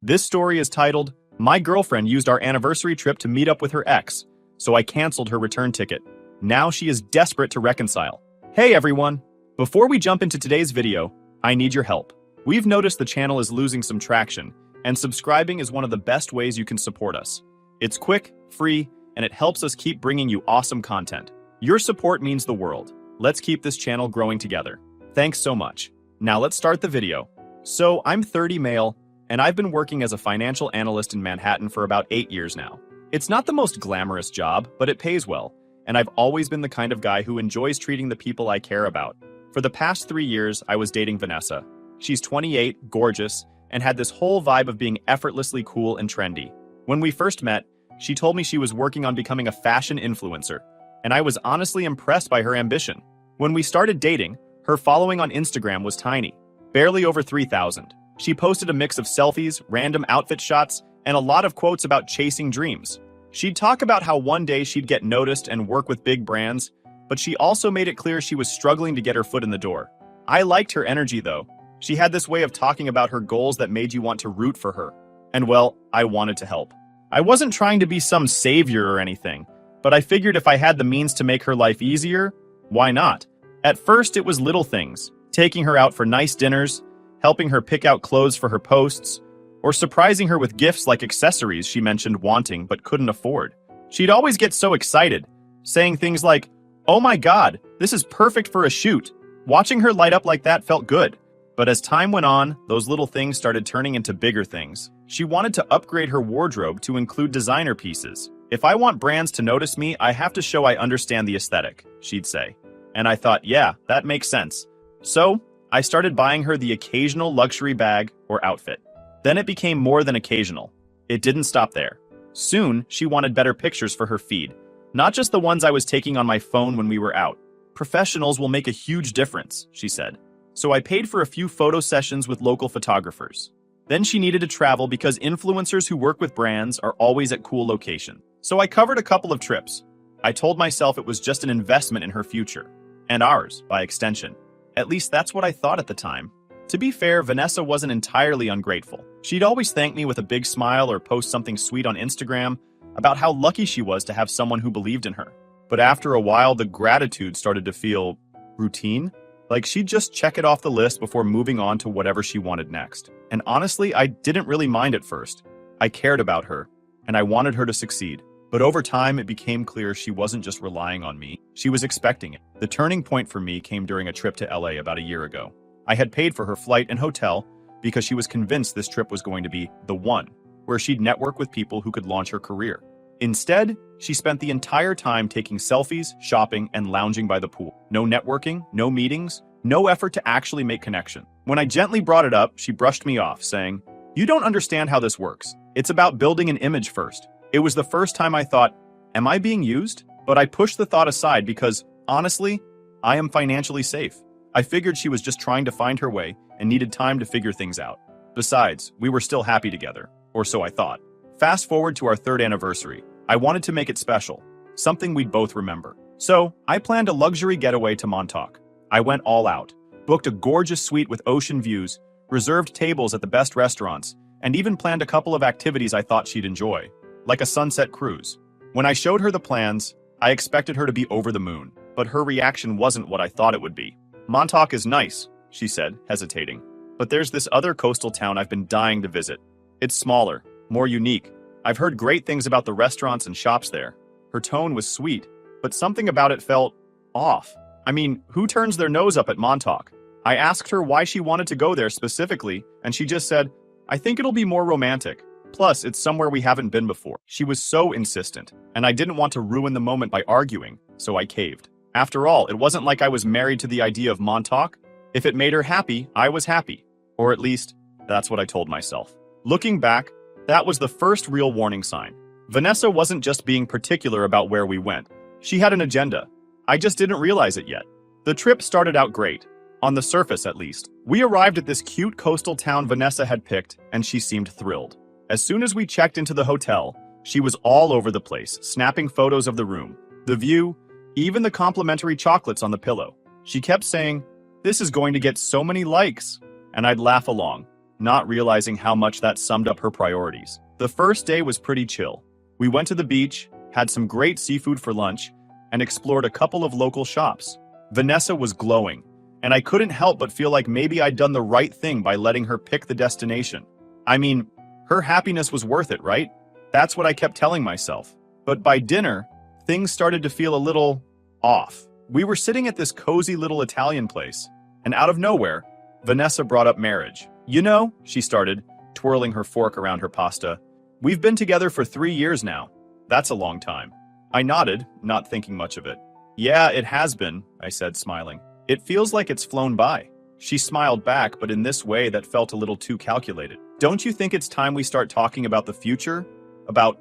This story is titled, My Girlfriend Used Our Anniversary Trip to Meet Up with Her Ex, so I canceled her return ticket. Now she is desperate to reconcile. Hey everyone! Before we jump into today's video, I need your help. We've noticed the channel is losing some traction, and subscribing is one of the best ways you can support us. It's quick, free, and it helps us keep bringing you awesome content. Your support means the world. Let's keep this channel growing together. Thanks so much. Now let's start the video. So, I'm 30 male, and I've been working as a financial analyst in Manhattan for about 8 years now. It's not the most glamorous job, but it pays well, and I've always been the kind of guy who enjoys treating the people I care about. For the past 3 years, I was dating Vanessa. She's 28, gorgeous, and had this whole vibe of being effortlessly cool and trendy. When we first met, she told me she was working on becoming a fashion influencer, and I was honestly impressed by her ambition. When we started dating, her following on Instagram was tiny, barely over 3,000. She posted a mix of selfies, random outfit shots, and a lot of quotes about chasing dreams. She'd talk about how one day she'd get noticed and work with big brands, but she also made it clear she was struggling to get her foot in the door. I liked her energy though. She had this way of talking about her goals that made you want to root for her. And well, I wanted to help. I wasn't trying to be some savior or anything, but I figured if I had the means to make her life easier, why not? At first it was little things, taking her out for nice dinners, helping her pick out clothes for her posts, or surprising her with gifts like accessories she mentioned wanting but couldn't afford. She'd always get so excited, saying things like, "Oh my god, this is perfect for a shoot." Watching her light up like that felt good. But as time went on, those little things started turning into bigger things. She wanted to upgrade her wardrobe to include designer pieces. "If I want brands to notice me, I have to show I understand the aesthetic," she'd say. And I thought, yeah, that makes sense. So, I started buying her the occasional luxury bag or outfit. Then it became more than occasional. It didn't stop there. Soon, she wanted better pictures for her feed, not just the ones I was taking on my phone when we were out. "Professionals will make a huge difference," she said. So I paid for a few photo sessions with local photographers. Then she needed to travel because influencers who work with brands are always at cool locations. So I covered a couple of trips. I told myself it was just an investment in her future. And ours, by extension. At least that's what I thought at the time. To be fair, Vanessa wasn't entirely ungrateful. She'd always thank me with a big smile or post something sweet on Instagram about how lucky she was to have someone who believed in her. But after a while, the gratitude started to feel routine. Like she'd just check it off the list before moving on to whatever she wanted next. And honestly, I didn't really mind at first. I cared about her, and I wanted her to succeed. But over time, it became clear she wasn't just relying on me, she was expecting it. The turning point for me came during a trip to LA about a year ago. I had paid for her flight and hotel because she was convinced this trip was going to be the one, where she'd network with people who could launch her career. Instead, she spent the entire time taking selfies, shopping, and lounging by the pool. No networking, no meetings, no effort to actually make connection. When I gently brought it up, she brushed me off, saying, "You don't understand how this works. It's about building an image first." It was the first time I thought, am I being used? But I pushed the thought aside because, honestly, I am financially safe. I figured she was just trying to find her way and needed time to figure things out. Besides, we were still happy together, or so I thought. Fast forward to our 3rd anniversary. I wanted to make it special, something we'd both remember. So, I planned a luxury getaway to Montauk. I went all out, booked a gorgeous suite with ocean views, reserved tables at the best restaurants, and even planned a couple of activities I thought she'd enjoy, like a sunset cruise. When I showed her the plans, I expected her to be over the moon, but her reaction wasn't what I thought it would be. "Montauk is nice," she said, hesitating. "But there's this other coastal town I've been dying to visit. It's smaller, more unique. I've heard great things about the restaurants and shops there." Her tone was sweet, but something about it felt off. I mean, who turns their nose up at Montauk? I asked her why she wanted to go there specifically, and she just said, "I think it'll be more romantic. Plus, it's somewhere we haven't been before." She was so insistent, and I didn't want to ruin the moment by arguing, so I caved. After all, it wasn't like I was married to the idea of Montauk. If it made her happy, I was happy. Or at least, that's what I told myself. Looking back, that was the first real warning sign. Vanessa wasn't just being particular about where we went. She had an agenda. I just didn't realize it yet. The trip started out great. On the surface, at least. We arrived at this cute coastal town Vanessa had picked, and she seemed thrilled. As soon as we checked into the hotel, she was all over the place, snapping photos of the room, the view, even the complimentary chocolates on the pillow. She kept saying, "This is going to get so many likes," and I'd laugh along. not realizing how much that summed up her priorities. The first day was pretty chill. We went to the beach, had some great seafood for lunch, and explored a couple of local shops. Vanessa was glowing, and I couldn't help but feel like maybe I'd done the right thing by letting her pick the destination. I mean, her happiness was worth it, right? That's what I kept telling myself. But by dinner, things started to feel a little off. We were sitting at this cozy little Italian place, and out of nowhere, Vanessa brought up marriage. You know, she started, twirling her fork around her pasta, we've been together for 3 years now. That's a long time. I nodded, not thinking much of it. Yeah, it has been, I said, smiling. It feels like it's flown by. She smiled back, but in this way that felt a little too calculated. Don't you think it's time we start talking about the future? About,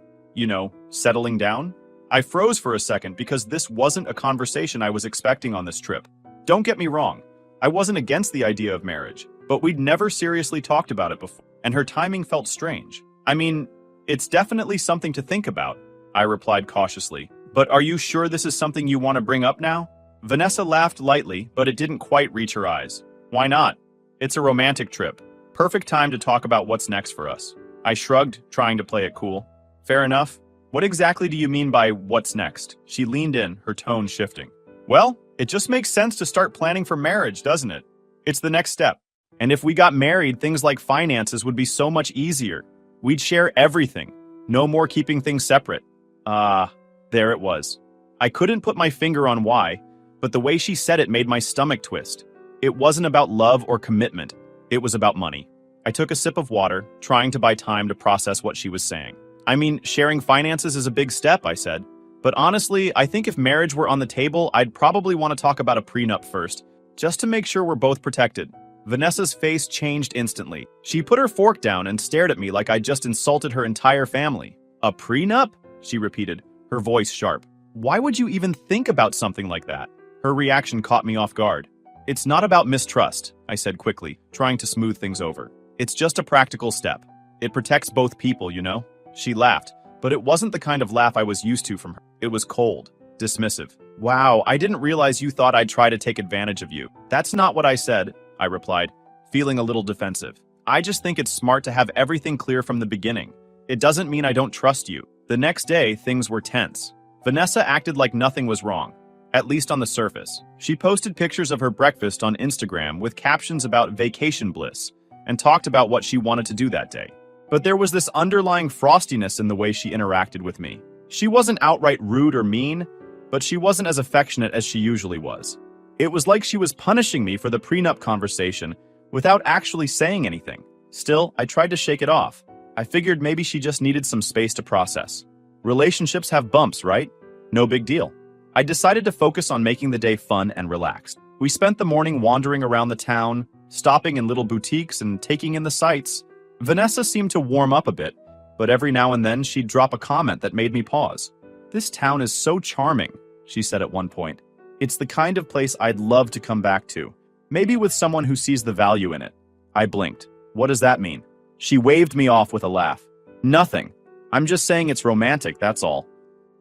settling down? I froze for a second because this wasn't a conversation I was expecting on this trip. Don't get me wrong, I wasn't against the idea of marriage, but we'd never seriously talked about it before, and her timing felt strange. I mean, it's definitely something to think about, I replied cautiously. But are you sure this is something you want to bring up now? Vanessa laughed lightly, but it didn't quite reach her eyes. Why not? It's a romantic trip. Perfect time to talk about what's next for us. I shrugged, trying to play it cool. Fair enough. What exactly do you mean by what's next? She leaned in, her tone shifting. Well, it just makes sense to start planning for marriage, doesn't it? It's the next step. And if we got married, things like finances would be so much easier. We'd share everything. No more keeping things separate. There it was. I couldn't put my finger on why, but the way she said it made my stomach twist. It wasn't about love or commitment. It was about money. I took a sip of water, trying to buy time to process what she was saying. I mean, sharing finances is a big step, I said. But honestly, I think if marriage were on the table, I'd probably want to talk about a prenup first, just to make sure we're both protected. Vanessa's face changed instantly. She put her fork down and stared at me like I'd just insulted her entire family. A prenup? She repeated, her voice sharp. Why would you even think about something like that? Her reaction caught me off guard. It's not about mistrust, I said quickly, trying to smooth things over. It's just a practical step. It protects both people, you know? She laughed, but it wasn't the kind of laugh I was used to from her. It was cold, dismissive. Wow, I didn't realize you thought I'd try to take advantage of you. That's not what I said, I replied, feeling a little defensive. I just think it's smart to have everything clear from the beginning. It doesn't mean I don't trust you. The next day, things were tense. Vanessa acted like nothing was wrong, at least on the surface. She posted pictures of her breakfast on Instagram with captions about vacation bliss and talked about what she wanted to do that day. But there was this underlying frostiness in the way she interacted with me. She wasn't outright rude or mean, but she wasn't as affectionate as she usually was. It was like she was punishing me for the prenup conversation without actually saying anything. Still, I tried to shake it off. I figured maybe she just needed some space to process. Relationships have bumps, right? No big deal. I decided to focus on making the day fun and relaxed. We spent the morning wandering around the town, stopping in little boutiques and taking in the sights. Vanessa seemed to warm up a bit, but every now and then she'd drop a comment that made me pause. This town is so charming, she said at one point. It's the kind of place I'd love to come back to, maybe with someone who sees the value in it. I blinked. What does that mean? She waved me off with a laugh. Nothing. I'm just saying it's romantic, that's all.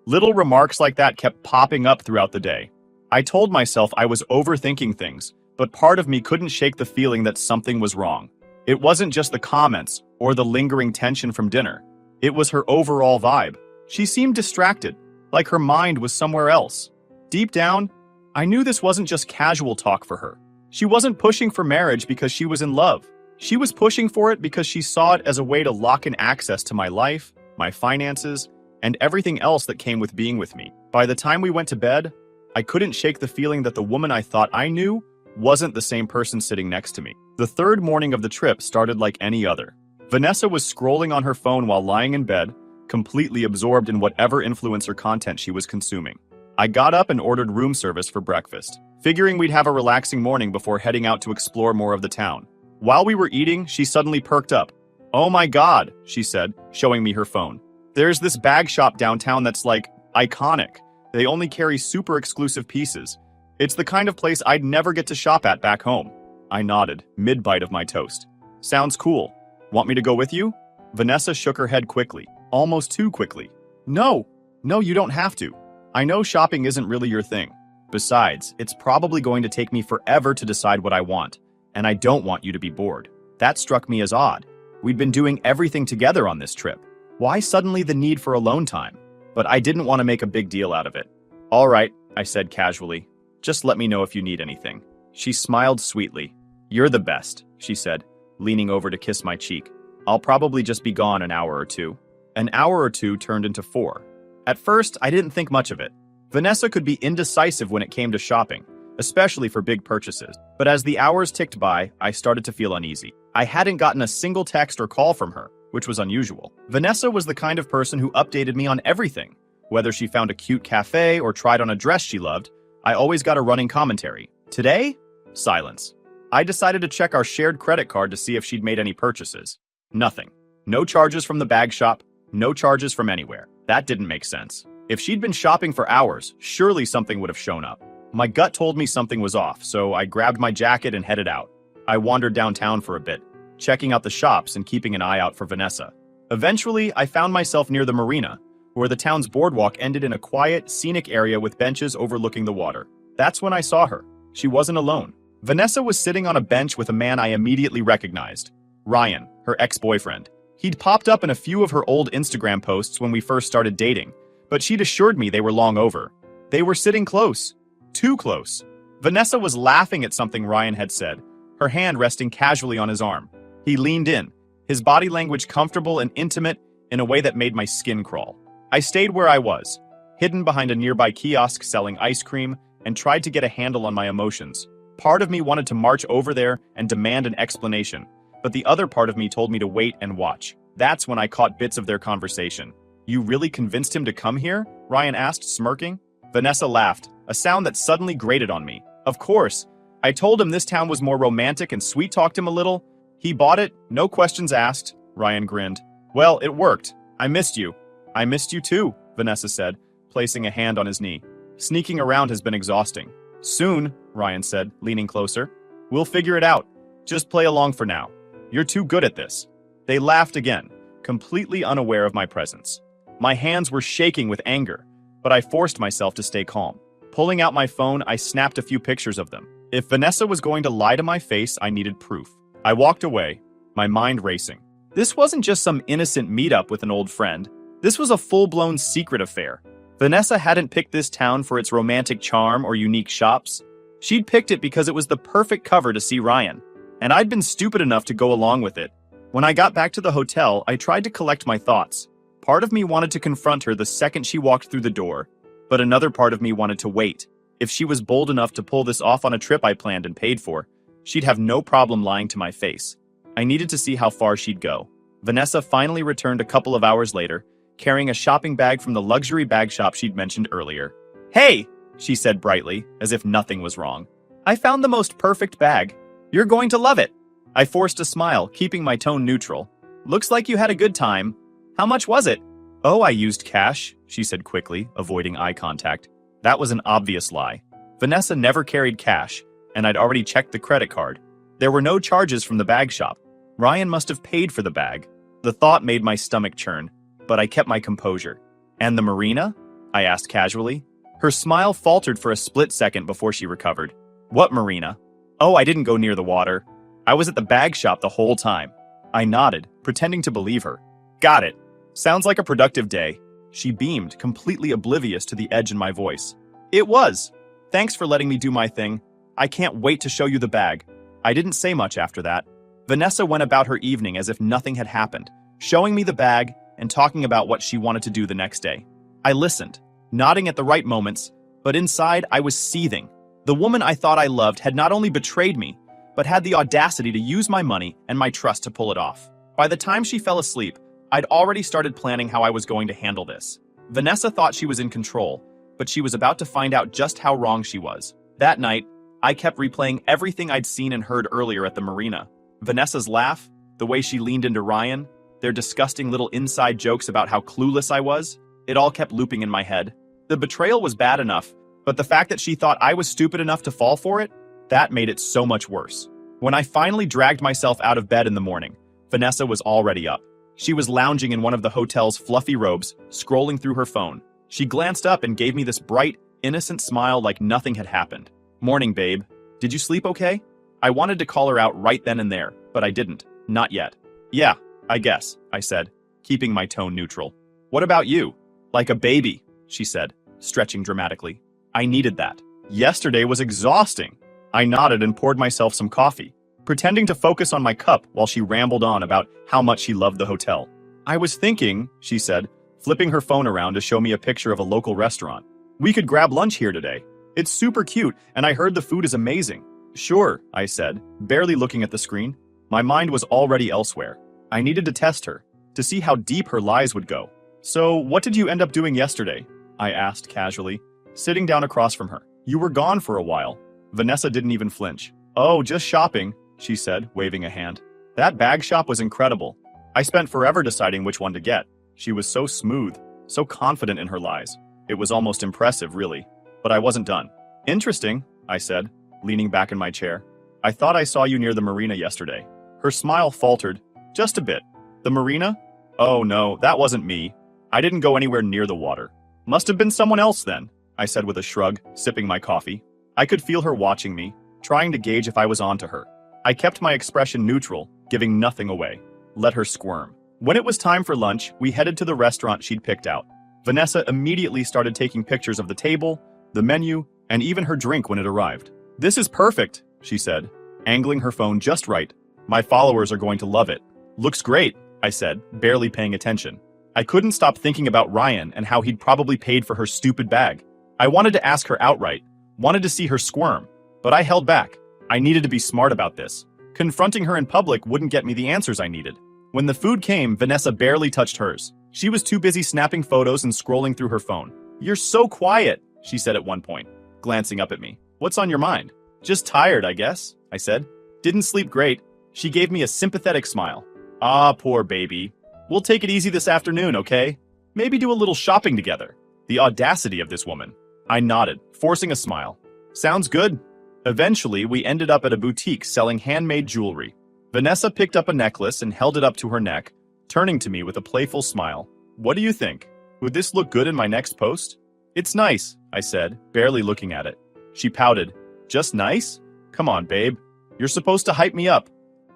Little remarks like that kept popping up throughout the day. I told myself I was overthinking things, but part of me couldn't shake the feeling that something was wrong. It wasn't just the comments or the lingering tension from dinner. It was her overall vibe. She seemed distracted, like her mind was somewhere else. Deep down, I knew this wasn't just casual talk for her. She wasn't pushing for marriage because she was in love. She was pushing for it because she saw it as a way to lock in access to my life, my finances, and everything else that came with being with me. By the time we went to bed, I couldn't shake the feeling that the woman I thought I knew wasn't the same person sitting next to me. The third morning of the trip started like any other. Vanessa was scrolling on her phone while lying in bed, completely absorbed in whatever influencer content she was consuming. I got up and ordered room service for breakfast, figuring we'd have a relaxing morning before heading out to explore more of the town. While we were eating, she suddenly perked up. "Oh my God," she said, showing me her phone. "There's this bag shop downtown that's like iconic. They only carry super exclusive pieces. It's the kind of place I'd never get to shop at back home." I nodded, mid-bite of my toast. "Sounds cool. Want me to go with you?" Vanessa shook her head quickly, almost too quickly. No, you don't have to. I know shopping isn't really your thing. Besides, it's probably going to take me forever to decide what I want, and I don't want you to be bored." That struck me as odd. We'd been doing everything together on this trip. Why suddenly the need for alone time? But I didn't want to make a big deal out of it. All right, I said casually. Just let me know if you need anything. She smiled sweetly. You're the best, she said, leaning over to kiss my cheek. I'll probably just be gone an hour or two. An hour or two turned into 4. At first, I didn't think much of it. Vanessa could be indecisive when it came to shopping, especially for big purchases. But as the hours ticked by, I started to feel uneasy. I hadn't gotten a single text or call from her, which was unusual. Vanessa was the kind of person who updated me on everything. Whether she found a cute cafe or tried on a dress she loved, I always got a running commentary. Today? Silence. I decided to check our shared credit card to see if she'd made any purchases. Nothing. No charges from the bag shop, no charges from anywhere. That didn't make sense. If she'd been shopping for hours, surely something would have shown up. My gut told me something was off, so I grabbed my jacket and headed out. I wandered downtown for a bit, checking out the shops and keeping an eye out for Vanessa. Eventually, I found myself near the marina, where the town's boardwalk ended in a quiet, scenic area with benches overlooking the water. That's when I saw her. She wasn't alone. Vanessa was sitting on a bench with a man I immediately recognized. Ryan, her ex-boyfriend. He'd popped up in a few of her old Instagram posts when we first started dating, but she'd assured me they were long over. They were sitting close. Too close. Vanessa was laughing at something Ryan had said, her hand resting casually on his arm. He leaned in, his body language comfortable and intimate in a way that made my skin crawl. I stayed where I was, hidden behind a nearby kiosk selling ice cream, and tried to get a handle on my emotions. Part of me wanted to march over there and demand an explanation, but the other part of me told me to wait and watch. That's when I caught bits of their conversation. You really convinced him to come here? Ryan asked, smirking. Vanessa laughed, a sound that suddenly grated on me. Of course. I told him this town was more romantic and sweet-talked him a little. He bought it, no questions asked. Ryan grinned. Well, it worked. I missed you. I missed you too, Vanessa said, placing a hand on his knee. Sneaking around has been exhausting. Soon, Ryan said, leaning closer. We'll figure it out. Just play along for now. You're too good at this. They laughed again, completely unaware of my presence. My hands were shaking with anger, but I forced myself to stay calm. Pulling out my phone, I snapped a few pictures of them. If Vanessa was going to lie to my face, I needed proof. I walked away, my mind racing. This wasn't just some innocent meetup with an old friend. This was a full-blown secret affair. Vanessa hadn't picked this town for its romantic charm or unique shops. She'd picked it because it was the perfect cover to see Ryan, and I'd been stupid enough to go along with it. When I got back to the hotel, I tried to collect my thoughts. Part of me wanted to confront her the second she walked through the door, but another part of me wanted to wait. If she was bold enough to pull this off on a trip I planned and paid for, she'd have no problem lying to my face. I needed to see how far she'd go. Vanessa finally returned a couple of hours later, carrying a shopping bag from the luxury bag shop she'd mentioned earlier. Hey, she said brightly, as if nothing was wrong. I found the most perfect bag. You're going to love it. I forced a smile, keeping my tone neutral. Looks like you had a good time. How much was it? Oh, I used cash, she said quickly, avoiding eye contact. That was an obvious lie. Vanessa never carried cash, and I'd already checked the credit card. There were no charges from the bag shop. Ryan must have paid for the bag. The thought made my stomach churn, but I kept my composure. And the marina? I asked casually. Her smile faltered for a split second before she recovered. What marina? Oh, I didn't go near the water. I was at the bag shop the whole time. I nodded, pretending to believe her. Got it. Sounds like a productive day. She beamed, completely oblivious to the edge in my voice. It was. Thanks for letting me do my thing. I can't wait to show you the bag. I didn't say much after that. Vanessa went about her evening as if nothing had happened, showing me the bag and talking about what she wanted to do the next day. I listened, nodding at the right moments, but inside I was seething. The woman I thought I loved had not only betrayed me, but had the audacity to use my money and my trust to pull it off. By the time she fell asleep, I'd already started planning how I was going to handle this. Vanessa thought she was in control, but she was about to find out just how wrong she was. That night, I kept replaying everything I'd seen and heard earlier at the marina. Vanessa's laugh, the way she leaned into Ryan, their disgusting little inside jokes about how clueless I was, it all kept looping in my head. The betrayal was bad enough, but the fact that she thought I was stupid enough to fall for it, that made it so much worse. When I finally dragged myself out of bed in the morning, Vanessa was already up. She was lounging in one of the hotel's fluffy robes, scrolling through her phone. She glanced up and gave me this bright, innocent smile like nothing had happened. Morning, babe. Did you sleep okay? I wanted to call her out right then and there, but but I didn't. Not yet. Yeah, I guess, I said, keeping my tone neutral. What about you? Like a baby, she said, stretching dramatically. I needed that. Yesterday was exhausting. I nodded and poured myself some coffee, pretending to focus on my cup while she rambled on about how much she loved the hotel. I was thinking, she said, flipping her phone around to show me a picture of a local restaurant. We could grab lunch here today. It's super cute, and I heard the food is amazing. Sure, I said, barely looking at the screen. My mind was already elsewhere. I needed to test her, to see how deep her lies would go. So, what did you end up doing yesterday? I asked casually, sitting down across from her. You were gone for a while. Vanessa didn't even flinch. Oh, just shopping, she said, waving a hand. That bag shop was incredible. I spent forever deciding which one to get. She was so smooth, so confident in her lies. It was almost impressive, really. But I wasn't done. Interesting, I said, leaning back in my chair. I thought I saw you near the marina yesterday. Her smile faltered, just a bit. The marina? Oh no, that wasn't me. I didn't go anywhere near the water. Must have been someone else then, I said with a shrug, sipping my coffee. I could feel her watching me, trying to gauge if I was onto her. I kept my expression neutral, giving nothing away. Let her squirm. When it was time for lunch, we headed to the restaurant she'd picked out. Vanessa immediately started taking pictures of the table, the menu, and even her drink when it arrived. This is perfect, she said, angling her phone just right. My followers are going to love it. Looks great, I said, barely paying attention. I couldn't stop thinking about Ryan and how he'd probably paid for her stupid bag. I wanted to ask her outright, wanted to see her squirm, but I held back. I needed to be smart about this. Confronting her in public wouldn't get me the answers I needed. When the food came, Vanessa barely touched hers. She was too busy snapping photos and scrolling through her phone. You're so quiet, she said at one point, glancing up at me. What's on your mind? Just tired, I guess, I said. Didn't sleep great. She gave me a sympathetic smile. Ah, poor baby. We'll take it easy this afternoon, okay? Maybe do a little shopping together. The audacity of this woman. I nodded, forcing a smile. Sounds good. Eventually, we ended up at a boutique selling handmade jewelry. Vanessa picked up a necklace and held it up to her neck, turning to me with a playful smile. What do you think? Would this look good in my next post? It's nice, I said, barely looking at it. She pouted. Just nice? Come on, babe. You're supposed to hype me up.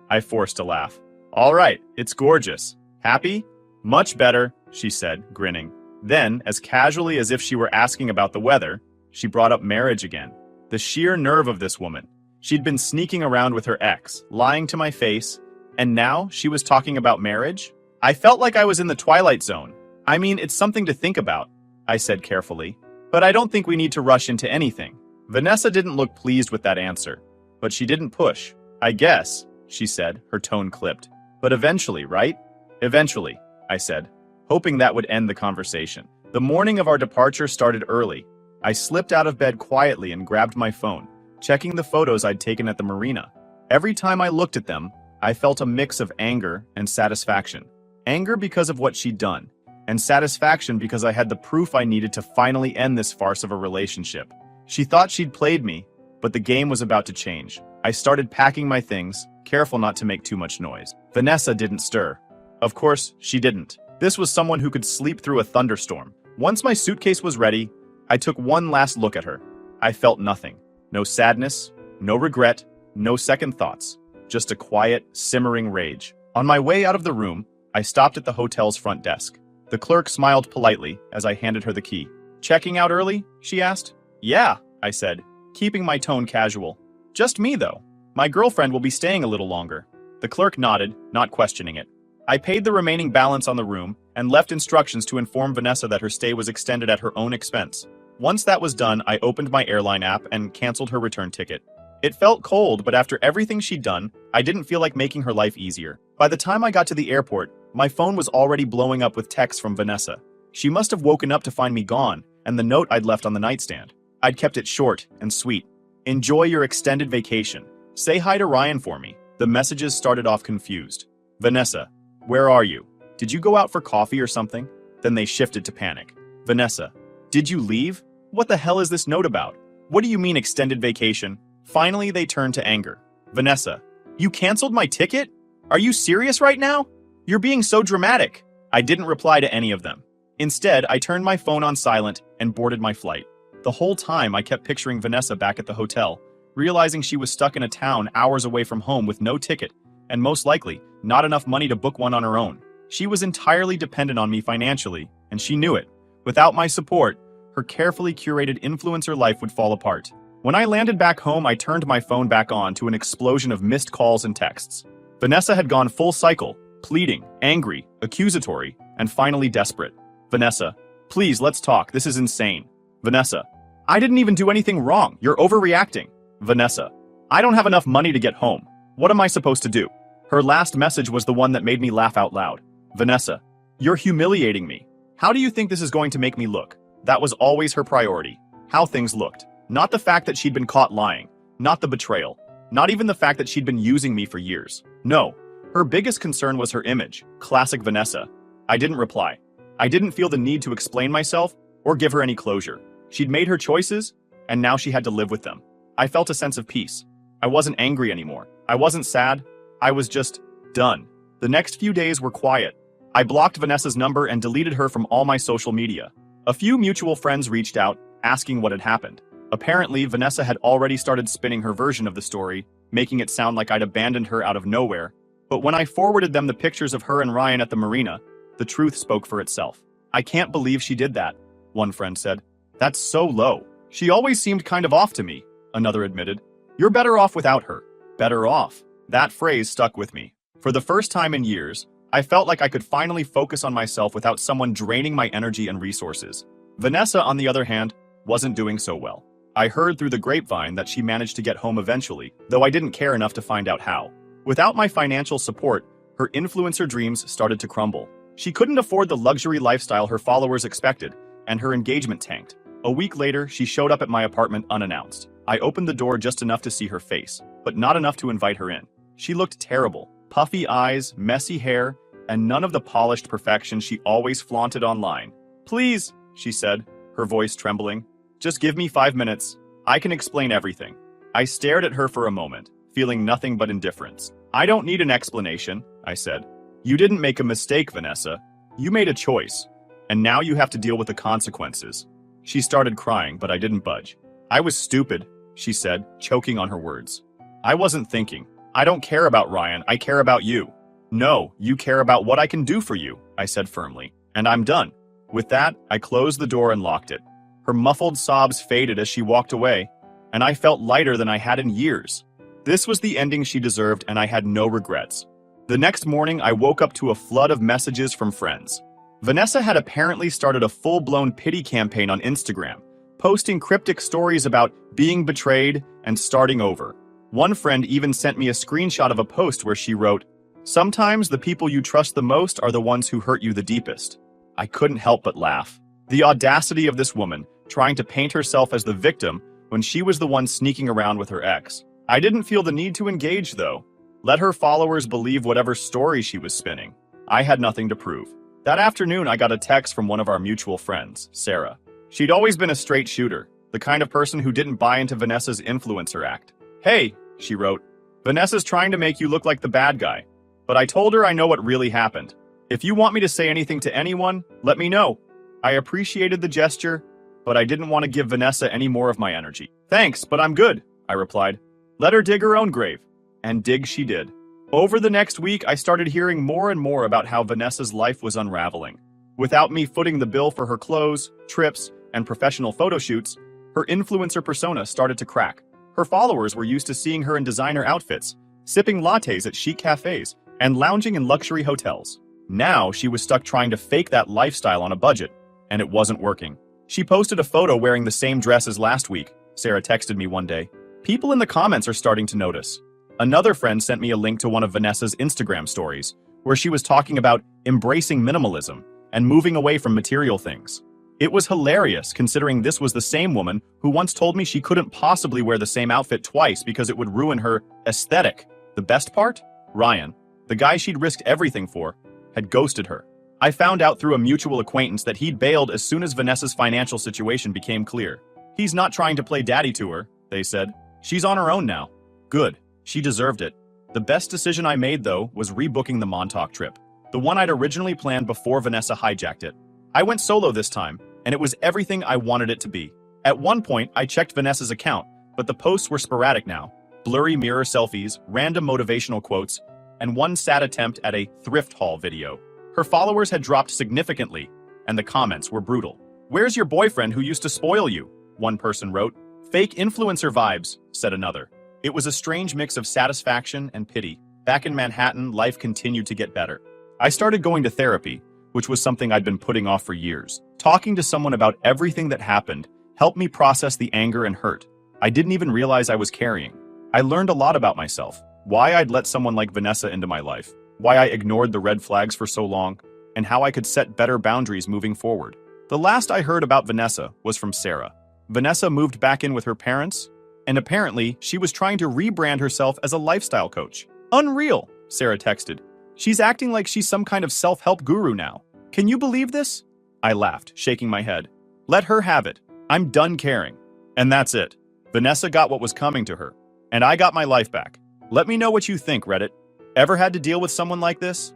I forced a laugh. All right, it's gorgeous. Happy? Much better, she said, grinning. Then, as casually as if she were asking about the weather, she brought up marriage again. The sheer nerve of this woman. She'd been sneaking around with her ex, lying to my face, and now she was talking about marriage? I felt like I was in the Twilight Zone. I mean, it's something to think about, I said carefully. But I don't think we need to rush into anything. Vanessa didn't look pleased with that answer, but she didn't push. I guess, she said, her tone clipped. But eventually, right? Eventually, I said, hoping that would end the conversation. The morning of our departure started early. I slipped out of bed quietly and grabbed my phone, checking the photos I'd taken at the marina. Every time I looked at them, I felt a mix of anger and satisfaction. Anger because of what she'd done, and satisfaction because I had the proof I needed to finally end this farce of a relationship. She thought she'd played me, but the game was about to change. I started packing my things, careful not to make too much noise. Vanessa didn't stir. Of course, she didn't. This was someone who could sleep through a thunderstorm. Once my suitcase was ready, I took one last look at her. I felt nothing. No sadness, no regret, no second thoughts. Just a quiet, simmering rage. On my way out of the room, I stopped at the hotel's front desk. The clerk smiled politely as I handed her the key. Checking out early? She asked. Yeah, I said, keeping my tone casual. Just me, though. My girlfriend will be staying a little longer. The clerk nodded, not questioning it. I paid the remaining balance on the room and left instructions to inform Vanessa that her stay was extended at her own expense. Once that was done, I opened my airline app and canceled her return ticket. It felt cold, but after everything she'd done, I didn't feel like making her life easier. By the time I got to the airport, my phone was already blowing up with texts from Vanessa. She must have woken up to find me gone, and the note I'd left on the nightstand. I'd kept it short and sweet. Enjoy your extended vacation. Say hi to Ryan for me. The messages started off confused. Vanessa, where are you? Did you go out for coffee or something? Then they shifted to panic. Vanessa, did you leave? What the hell is this note about? What do you mean extended vacation? Finally, they turned to anger. Vanessa, you canceled my ticket? Are you serious right now? You're being so dramatic. I didn't reply to any of them. Instead, I turned my phone on silent and boarded my flight. The whole time, I kept picturing Vanessa back at the hotel, realizing she was stuck in a town hours away from home with no ticket, and most likely, not enough money to book one on her own. She was entirely dependent on me financially, and she knew it. Without my support, her carefully curated influencer life would fall apart. When I landed back home, I turned my phone back on to an explosion of missed calls and texts. Vanessa had gone full cycle, pleading, angry, accusatory, and finally desperate. Vanessa, please, let's talk. This is insane. Vanessa, I didn't even do anything wrong. You're overreacting. Vanessa, I don't have enough money to get home. What am I supposed to do? Her last message was the one that made me laugh out loud. Vanessa, you're humiliating me. How do you think this is going to make me look? That was always her priority. How things looked. Not the fact that she'd been caught lying. Not the betrayal. Not even the fact that she'd been using me for years. No. Her biggest concern was her image. Classic Vanessa. I didn't reply. I didn't feel the need to explain myself or give her any closure. She'd made her choices, and now she had to live with them. I felt a sense of peace. I wasn't angry anymore. I wasn't sad. I was just done. The next few days were quiet. I blocked Vanessa's number and deleted her from all my social media. A few mutual friends reached out, asking what had happened. Apparently, Vanessa had already started spinning her version of the story, making it sound like I'd abandoned her out of nowhere. But when I forwarded them the pictures of her and Ryan at the marina, the truth spoke for itself. I can't believe she did that, one friend said. That's so low. She always seemed kind of off to me, another admitted. You're better off without her. Better off. That phrase stuck with me. For the first time in years, I felt like I could finally focus on myself without someone draining my energy and resources. Vanessa, on the other hand, wasn't doing so well. I heard through the grapevine that she managed to get home eventually, though I didn't care enough to find out how. Without my financial support, her influencer dreams started to crumble. She couldn't afford the luxury lifestyle her followers expected, and her engagement tanked. A week later, she showed up at my apartment unannounced. I opened the door just enough to see her face, but not enough to invite her in. She looked terrible. Puffy eyes, messy hair, and none of the polished perfection she always flaunted online. Please, she said, her voice trembling. Just give me 5 minutes. I can explain everything. I stared at her for a moment, feeling nothing but indifference. I don't need an explanation, I said. You didn't make a mistake, Vanessa. You made a choice, and now you have to deal with the consequences. She started crying, but I didn't budge. I was stupid, she said, choking on her words. I wasn't thinking. I don't care about Ryan, I care about you. No, you care about what I can do for you, I said firmly, and I'm done. With that, I closed the door and locked it. Her muffled sobs faded as she walked away, and I felt lighter than I had in years. This was the ending she deserved, and I had no regrets. The next morning, I woke up to a flood of messages from friends. Vanessa had apparently started a full-blown pity campaign on Instagram, posting cryptic stories about being betrayed and starting over. One friend even sent me a screenshot of a post where she wrote, "Sometimes the people you trust the most are the ones who hurt you the deepest." I couldn't help but laugh. The audacity of this woman, trying to paint herself as the victim when she was the one sneaking around with her ex. I didn't feel the need to engage, though. Let her followers believe whatever story she was spinning. I had nothing to prove. That afternoon, I got a text from one of our mutual friends, Sarah. She'd always been a straight shooter, the kind of person who didn't buy into Vanessa's influencer act. "Hey," she wrote, "Vanessa's trying to make you look like the bad guy. But I told her I know what really happened. If you want me to say anything to anyone, let me know." I appreciated the gesture, but I didn't want to give Vanessa any more of my energy. "Thanks, but I'm good," I replied. "Let her dig her own grave." And dig she did. Over the next week, I started hearing more and more about how Vanessa's life was unraveling. Without me footing the bill for her clothes, trips, and professional photo shoots, her influencer persona started to crack. Her followers were used to seeing her in designer outfits, sipping lattes at chic cafes, and lounging in luxury hotels. Now, she was stuck trying to fake that lifestyle on a budget, and it wasn't working. She posted a photo wearing the same dress as last week, Sarah texted me one day. People in the comments are starting to notice. Another friend sent me a link to one of Vanessa's Instagram stories, where she was talking about embracing minimalism and moving away from material things. It was hilarious, considering this was the same woman who once told me she couldn't possibly wear the same outfit twice because it would ruin her aesthetic. The best part? Ryan, the guy she'd risked everything for, had ghosted her. I found out through a mutual acquaintance that he'd bailed as soon as Vanessa's financial situation became clear. He's not trying to play daddy to her, they said. She's on her own now. Good. She deserved it. The best decision I made, though, was rebooking the Montauk trip. The one I'd originally planned before Vanessa hijacked it. I went solo this time, and it was everything I wanted it to be. At one point, I checked Vanessa's account, but the posts were sporadic now. Blurry mirror selfies, random motivational quotes, and one sad attempt at a thrift haul video. Her followers had dropped significantly, and the comments were brutal. "Where's your boyfriend who used to spoil you?" one person wrote. "Fake influencer vibes," said another. It was a strange mix of satisfaction and pity. Back in Manhattan, life continued to get better. I started going to therapy, which was something I'd been putting off for years. Talking to someone about everything that happened helped me process the anger and hurt I didn't even realize I was carrying. I learned a lot about myself, why I'd let someone like Vanessa into my life, why I ignored the red flags for so long, and how I could set better boundaries moving forward. The last I heard about Vanessa was from Sarah. Vanessa moved back in with her parents, and apparently she was trying to rebrand herself as a lifestyle coach. "Unreal," Sarah texted. "She's acting like she's some kind of self-help guru now. Can you believe this?" I laughed, shaking my head. "Let her have it. I'm done caring." And that's it. Vanessa got what was coming to her, and I got my life back. Let me know what you think, Reddit. Ever had to deal with someone like this?